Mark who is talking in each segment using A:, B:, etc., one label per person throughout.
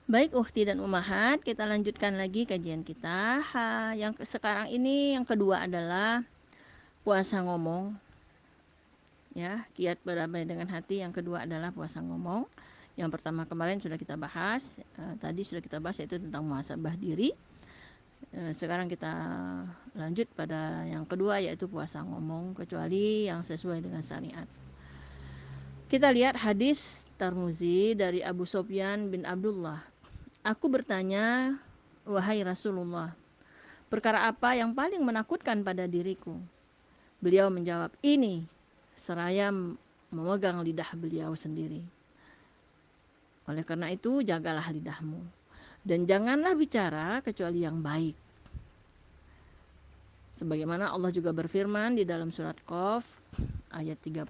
A: Baik ukhti dan umahat, kita lanjutkan lagi kajian kita. Sekarang ini yang kedua adalah puasa ngomong, ya, kiat berdamai dengan hati. Yang kedua adalah puasa ngomong. Yang pertama kemarin sudah kita bahas, tadi sudah kita bahas, yaitu tentang muhasabah diri. Sekarang kita lanjut pada yang kedua, yaitu puasa ngomong, kecuali yang sesuai dengan syariat. Kita lihat hadis Tirmizi dari Abu Sufyan bin Abdullah. Aku bertanya, wahai Rasulullah, perkara apa yang paling menakutkan pada diriku? Beliau menjawab, ini, seraya memegang lidah beliau sendiri. Oleh karena itu, jagalah lidahmu. Dan janganlah bicara kecuali yang baik. Sebagaimana Allah juga berfirman di dalam surat Qaf ayat 30,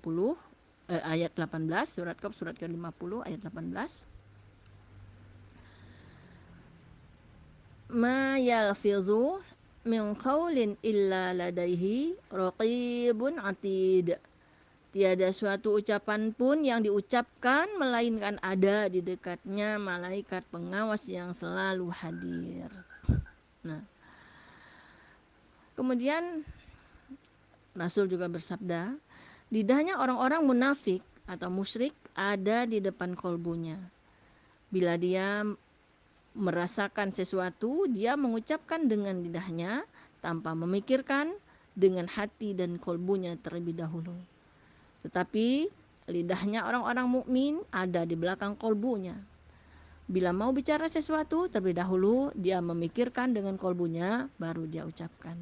A: ayat 18, surat Qaf surat ke-50 ayat 18. Ma yalfizu min qaulin illa ladaihi raqibun atid. Tiada suatu ucapan pun yang diucapkan melainkan ada di dekatnya malaikat pengawas yang selalu hadir. Nah, kemudian Rasul juga bersabda, lidahnya orang-orang munafik atau musyrik ada di depan kolbunya. Bila dia merasakan sesuatu, dia mengucapkan dengan lidahnya tanpa memikirkan dengan hati dan kolbunya terlebih dahulu. Tetapi lidahnya orang-orang mukmin ada di belakang kolbunya. Bila mau bicara sesuatu, terlebih dahulu dia memikirkan dengan kolbunya, baru dia ucapkan.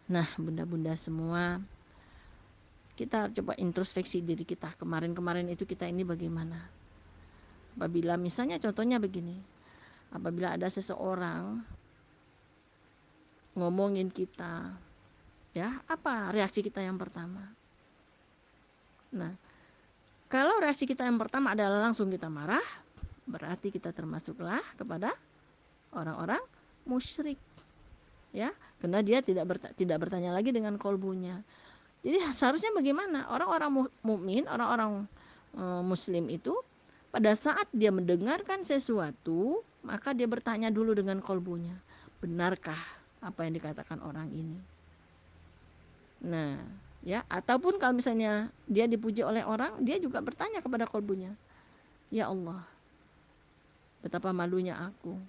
A: Nah, bunda-bunda semua, kita coba introspeksi diri kita. Kemarin-kemarin itu kita ini bagaimana? Apabila misalnya contohnya begini, apabila ada seseorang ngomongin kita, ya, apa reaksi kita yang pertama? Nah, kalau reaksi kita yang pertama adalah langsung kita marah, berarti kita termasuklah kepada orang-orang musyrik, ya, karena dia tidak bertanya lagi dengan kolbunya. Jadi seharusnya bagaimana? Orang-orang mukmin, orang-orang muslim itu pada saat dia mendengarkan sesuatu, maka dia bertanya dulu dengan kolbunya, benarkah apa yang dikatakan orang ini? Nah, ya, ataupun kalau misalnya dia dipuji oleh orang, dia juga bertanya kepada kolbunya, ya Allah, betapa malunya aku.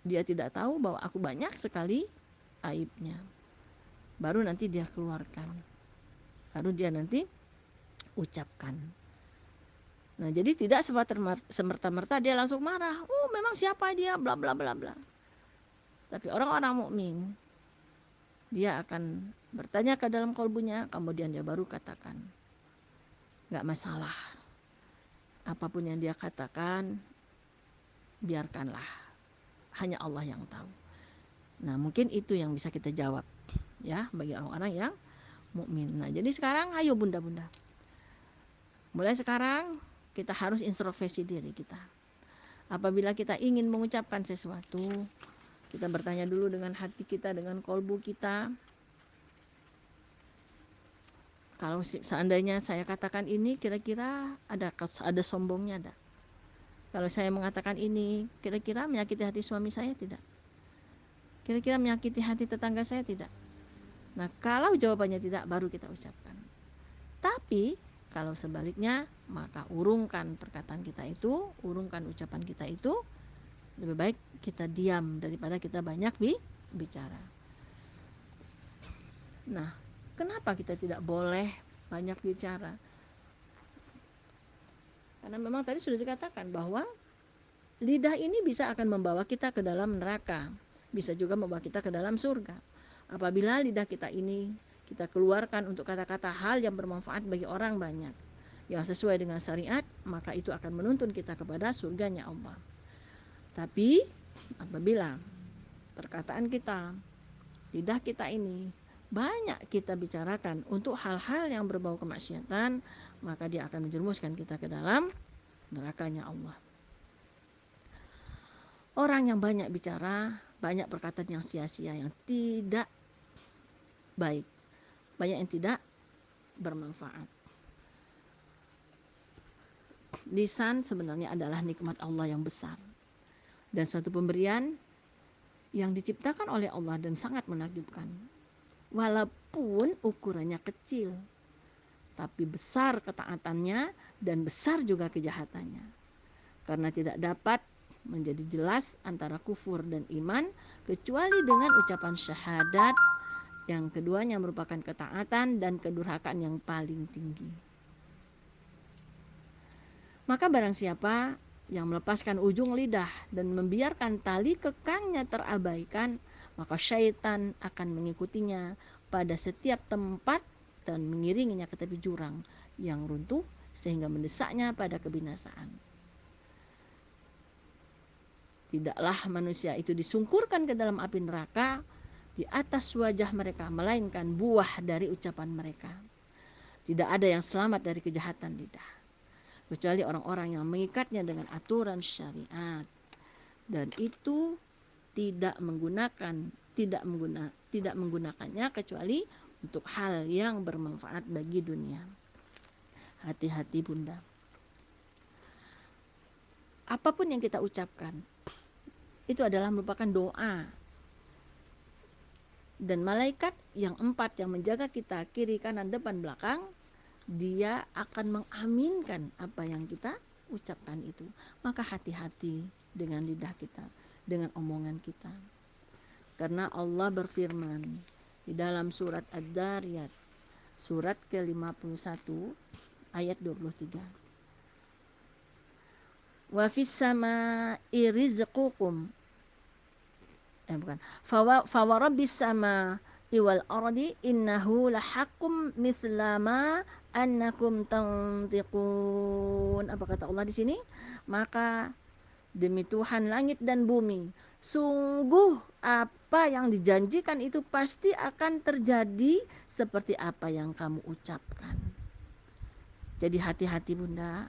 A: Dia tidak tahu bahwa aku banyak sekali aibnya. Baru nanti dia keluarkan. Baru dia nanti ucapkan. Nah, jadi tidak semerta-merta dia langsung marah. Oh, memang siapa dia, bla bla bla bla. Tapi orang-orang mukmin, dia akan bertanya ke dalam kolbunya, kemudian dia baru katakan. Gak masalah. Apapun yang dia katakan, biarkanlah. Hanya Allah yang tahu. Nah, mungkin itu yang bisa kita jawab, ya, bagi orang-orang yang mukmin. Nah, jadi sekarang ayo bunda-bunda. Mulai sekarang kita harus introspeksi diri kita. Apabila kita ingin mengucapkan sesuatu, kita bertanya dulu dengan hati kita, dengan kolbu kita. Kalau seandainya saya katakan ini, kira-kira ada sombongnya ada. Kalau saya mengatakan ini, kira-kira menyakiti hati suami saya tidak? Kira-kira menyakiti hati tetangga saya tidak? Nah, kalau jawabannya tidak, baru kita ucapkan. Tapi kalau sebaliknya, maka urungkan perkataan kita itu, urungkan ucapan kita itu. Lebih baik kita diam daripada kita banyak bicara. Nah, kenapa kita tidak boleh banyak bicara? Karena memang tadi sudah dikatakan bahwa lidah ini bisa akan membawa kita ke dalam neraka, bisa juga membawa kita ke dalam surga. Apabila lidah kita ini kita keluarkan untuk kata-kata hal yang bermanfaat bagi orang banyak, yang sesuai dengan syariat, maka itu akan menuntun kita kepada surganya Allah. Tapi apabila perkataan kita, lidah kita ini banyak kita bicarakan untuk hal-hal yang berbau kemaksiatan, maka dia akan menjerumuskan kita ke dalam nerakanya Allah. Orang yang banyak bicara, banyak perkataan yang sia-sia, yang tidak baik, banyak yang tidak bermanfaat. lisan sebenarnya adalah nikmat Allah yang besar dan suatu pemberian yang diciptakan oleh Allah dan sangat menakjubkan. Walaupun ukurannya kecil, tapi besar ketaatannya dan besar juga kejahatannya. Karena tidak dapat menjadi jelas antara kufur dan iman kecuali dengan ucapan syahadat, yang keduanya merupakan ketaatan dan kedurhakaan yang paling tinggi. Maka barang siapa yang melepaskan ujung lidah dan membiarkan tali kekangnya terabaikan, maka syaitan akan mengikutinya pada setiap tempat dan mengiringinya ke tepi jurang yang runtuh sehingga mendesaknya pada kebinasaan. Tidaklah manusia itu disungkurkan ke dalam api neraka di atas wajah mereka, melainkan buah dari ucapan mereka. Tidak ada yang selamat dari kejahatan lidah kecuali orang-orang yang mengikatnya dengan aturan syariat, dan itu tidak menggunakannya kecuali untuk hal yang bermanfaat bagi dunia. Hati-hati bunda, apapun yang kita ucapkan itu adalah merupakan doa, dan malaikat yang 4 yang menjaga kita kiri kanan depan belakang, dia akan mengaminkan apa yang kita ucapkan itu. Maka hati-hati dengan lidah kita, dengan omongan kita. Karena Allah berfirman di dalam surat Ad-Dariyat, surat ke-51 ayat 23. Wa fis samaa'i rizqukum. Bukan. Fa warabbis samaa'i wal ardi innahu lahaqqum mithla ma annakum tantiqun. Apa kata Allah di sini? Maka demi Tuhan langit dan bumi, sungguh apa yang dijanjikan itu pasti akan terjadi seperti apa yang kamu ucapkan. Jadi hati-hati bunda,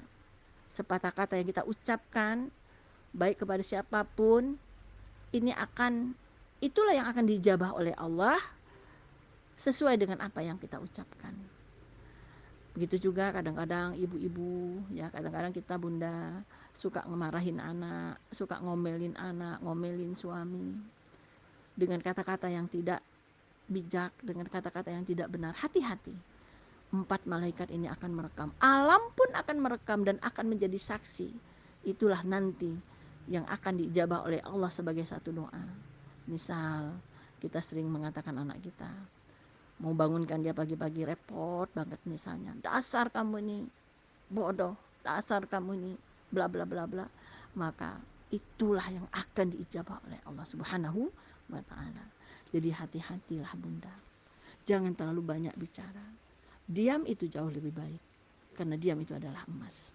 A: sepatah kata yang kita ucapkan baik kepada siapapun, itulah yang akan dijabah oleh Allah sesuai dengan apa yang kita ucapkan. Begitu juga kadang-kadang ibu-ibu, ya kadang-kadang kita bunda suka ngemarahin anak, suka ngomelin anak, ngomelin suami dengan kata-kata yang tidak bijak, dengan kata-kata yang tidak benar. Hati-hati, 4 malaikat ini akan merekam, alam pun akan merekam dan akan menjadi saksi. Itulah nanti yang akan dijabah oleh Allah sebagai satu doa. Misal kita sering mengatakan anak kita, mau bangunkan dia pagi-pagi repot banget, misalnya, dasar kamu ini bodoh, dasar kamu ini bla bla bla bla, maka itulah yang akan diijabah oleh Allah Subhanahu wa taala. Jadi hati-hatilah bunda, jangan terlalu banyak bicara. Diam itu jauh lebih baik, karena diam itu adalah emas.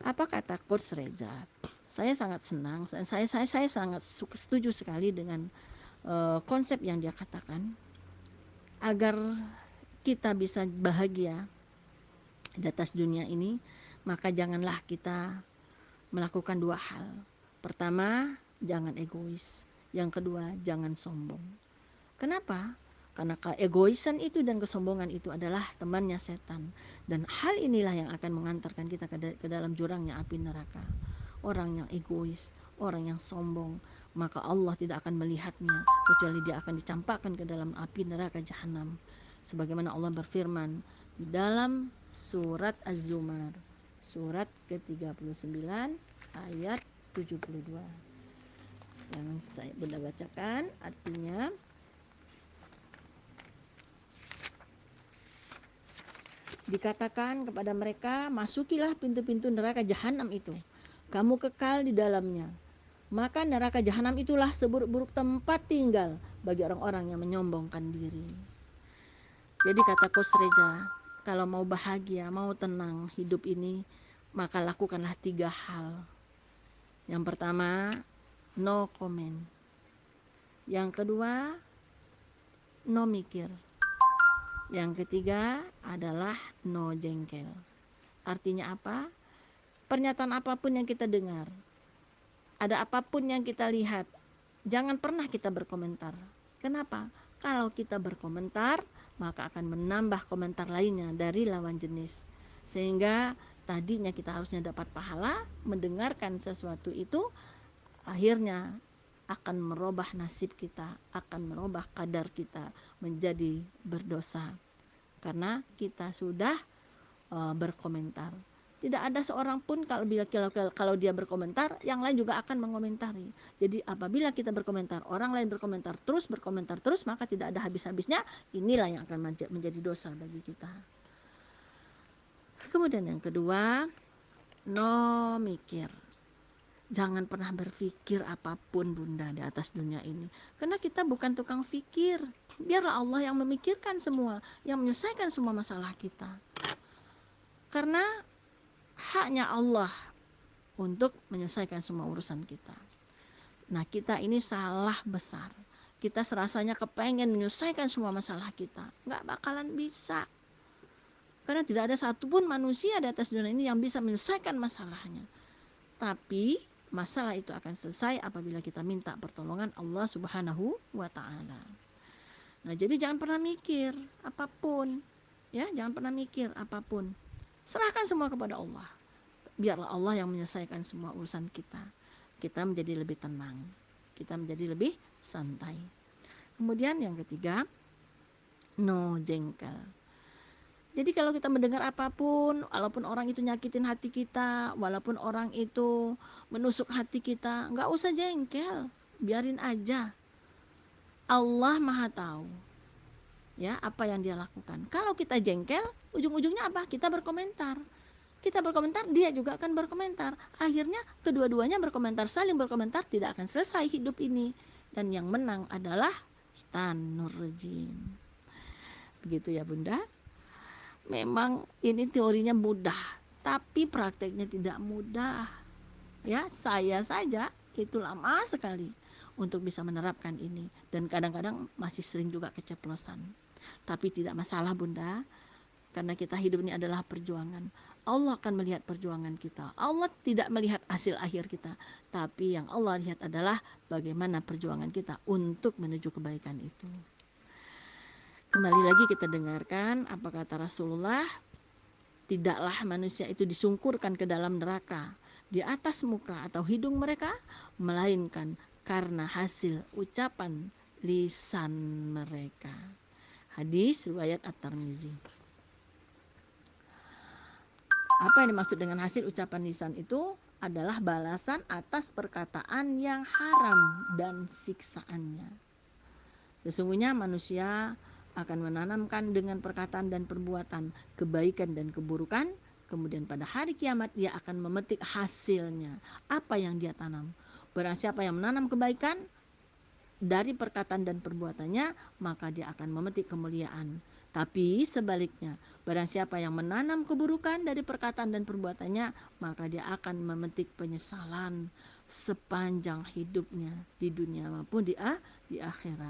A: Apa kata Coach Reza? Saya sangat senang, saya sangat setuju sekali dengan konsep yang dia katakan. Agar kita bisa bahagia di atas dunia ini, maka janganlah kita melakukan 2 hal. Pertama, jangan egois. Yang kedua, jangan sombong. Kenapa? Karena keegoisan itu dan kesombongan itu adalah temannya setan. Dan hal inilah yang akan mengantarkan kita ke dalam jurangnya api neraka. Orang yang egois, orang yang sombong, maka Allah tidak akan melihatnya kecuali dia akan dicampakkan ke dalam api neraka jahanam. Sebagaimana Allah berfirman di dalam surat Az-Zumar, surat ke-39 ayat 72. Yang saya bunda bacakan artinya, dikatakan kepada mereka, masukilah pintu-pintu neraka jahanam itu, kamu kekal di dalamnya. Maka neraka jahanam itulah seburuk-buruk tempat tinggal bagi orang-orang yang menyombongkan diri. Jadi kata Coach Reza, kalau mau bahagia, mau tenang hidup ini, maka lakukanlah 3 hal. Yang pertama, no comment. Yang kedua, no mikir. Yang ketiga adalah no jengkel. Artinya apa? Pernyataan apapun yang kita dengar, ada apapun yang kita lihat, jangan pernah kita berkomentar. Kenapa? Kalau kita berkomentar, maka akan menambah komentar lainnya dari lawan jenis, sehingga tadinya kita harusnya dapat pahala, mendengarkan sesuatu itu akhirnya akan merubah nasib kita, akan merubah kadar kita menjadi berdosa karena kita sudah berkomentar. Tidak ada seorang pun kalau dia berkomentar, yang lain juga akan mengomentari. Jadi apabila kita berkomentar, orang lain berkomentar terus, maka tidak ada habis-habisnya. Inilah yang akan menjadi dosa bagi kita. Kemudian yang kedua, no mikir. Jangan pernah berpikir apapun Bunda di atas dunia ini. Karena kita bukan tukang fikir. Biarlah Allah yang memikirkan semua, yang menyelesaikan semua masalah kita. Karena haknya Allah untuk menyelesaikan semua urusan kita. Nah, kita ini salah besar. Kita serasanya kepengen menyelesaikan semua masalah kita. Nggak bakalan bisa. Karena tidak ada satupun manusia di atas dunia ini yang bisa menyelesaikan masalahnya. Tapi masalah itu akan selesai apabila kita minta pertolongan Allah Subhanahu wa Ta'ala. Nah, jadi jangan pernah mikir apapun, ya, jangan pernah mikir apapun. Serahkan semua kepada Allah. Biarlah Allah yang menyelesaikan semua urusan kita. Kita menjadi lebih tenang, kita menjadi lebih santai. Kemudian yang ketiga, no jengkel. Jadi kalau kita mendengar apapun, walaupun orang itu nyakitin hati kita, walaupun orang itu menusuk hati kita, nggak usah jengkel, biarin aja. Allah Maha tahu, ya, apa yang dia lakukan. Kalau kita jengkel, ujung-ujungnya apa? Kita berkomentar. Kita berkomentar, dia juga akan berkomentar. Akhirnya kedua-duanya berkomentar, saling berkomentar, tidak akan selesai hidup ini. Dan yang menang adalah Syaitanur Rajim. Begitu ya Bunda. Memang ini teorinya mudah, tapi prakteknya tidak mudah. Ya, saya saja itu lama sekali untuk bisa menerapkan ini, dan kadang-kadang masih sering juga keceplosan. Tapi tidak masalah Bunda, karena kita hidup ini adalah perjuangan. Allah akan melihat perjuangan kita. Allah tidak melihat hasil akhir kita, tapi yang Allah lihat adalah bagaimana perjuangan kita untuk menuju kebaikan itu. Kembali lagi kita dengarkan apa kata Rasulullah. Tidaklah manusia itu disungkurkan ke dalam neraka di atas muka atau hidung mereka, melainkan karena hasil ucapan lisan mereka. Hadis riwayat At-Tirmizi. Apa yang dimaksud dengan hasil ucapan lisan itu adalah balasan atas perkataan yang haram dan siksaannya. Sesungguhnya manusia akan menanamkan dengan perkataan dan perbuatan kebaikan dan keburukan. Kemudian pada hari kiamat dia akan memetik hasilnya, apa yang dia tanam. Barang siapa yang menanam kebaikan dari perkataan dan perbuatannya, maka dia akan memetik kemuliaan. Tapi sebaliknya, barang siapa yang menanam keburukan dari perkataan dan perbuatannya, maka dia akan memetik penyesalan sepanjang hidupnya di dunia maupun di akhirat.